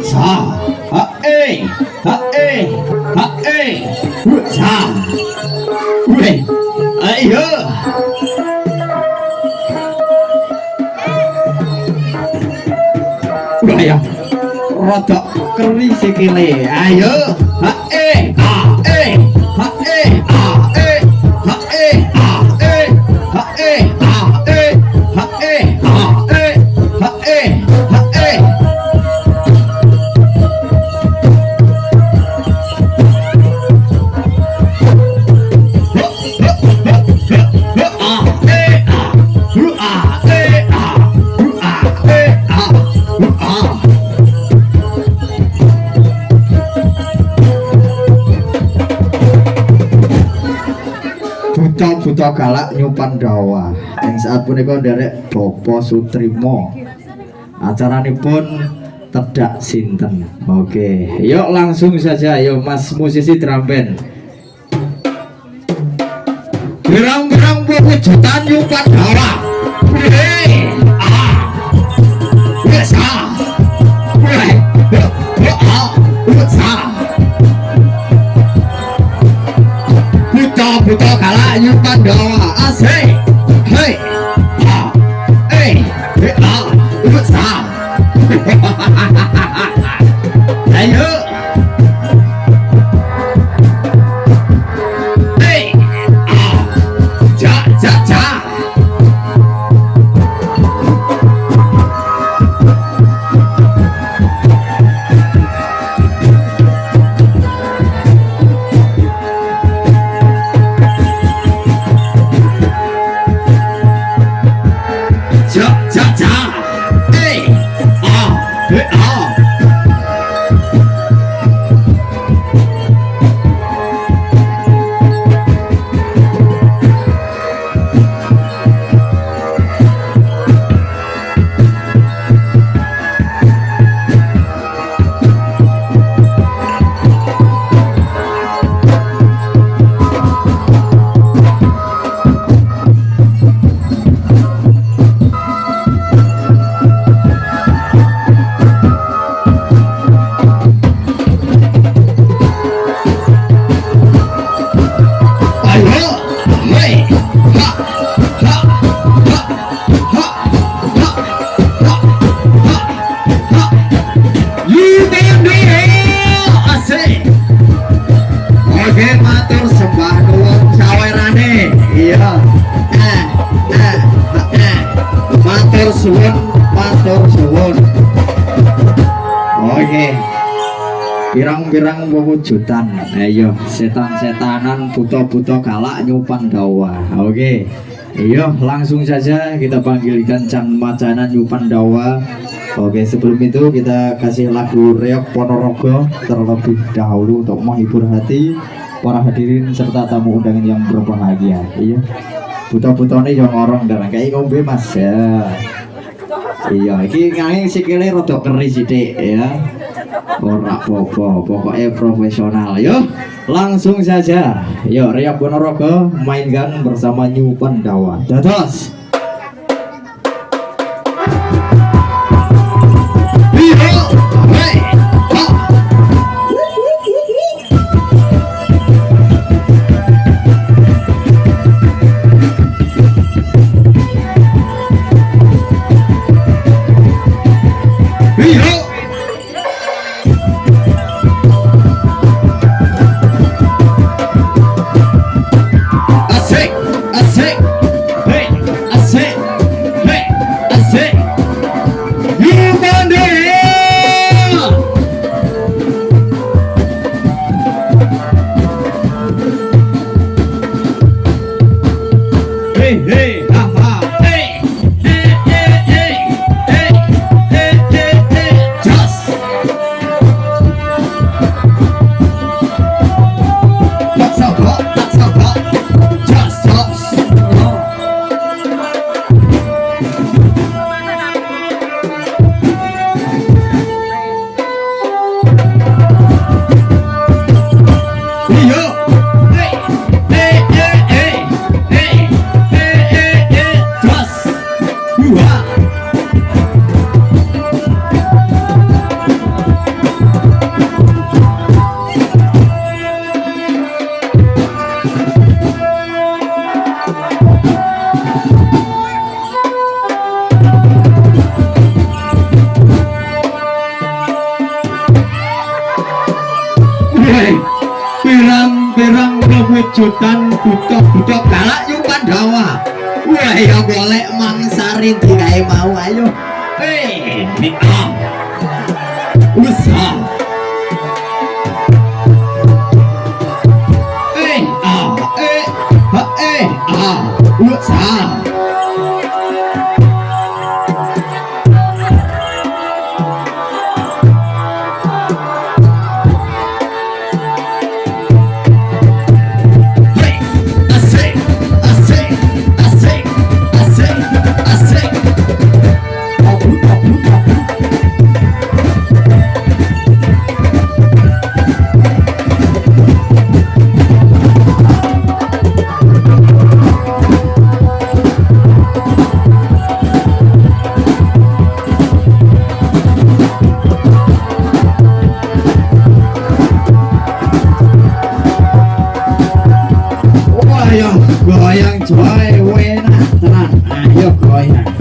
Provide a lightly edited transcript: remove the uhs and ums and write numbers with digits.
sa ha sa ayo ya rada keri sikile ayo ha buta galak nyupan dawa yang saat punika nderek Bapak Sutrimo acaranipun tedak sinten. Oke, yuk langsung saja yuk Mas musisi drum band gerang-gerang pewujudan nyupan dawa buta kalah nyupan dawa asik hei sa ayo ja matur suwun. Oke, pirang-pirang wewujudan ayo setan-setanan buta-buta galak nyupan dawa. Oke, iya langsung saja kita panggilkan Can Macana nyupan dawa. Oke, sebelum itu kita kasih lagu Reog Ponorogo terlebih dahulu untuk menghibur hati para hadirin serta tamu undangan yang berbahagia. Iya, buta-buta ini yang orang dan kayak ngombe mas ya. Iya, ini ngangi sikile rada keri sithik ya. Ora apa-apa, pokoknya profesional. Yuk, langsung saja. Yuk, Reog Ponorogo mainkan bersama Nyupan Dawa. Dados. Asik, asik, hey, asik. wewujudan budak-budak galak yung Pandawa. Wah ya golek mangsarin digawe mau ayo. Usaha. Usaha. Goyang coy, wena tenan. Ayo goyang.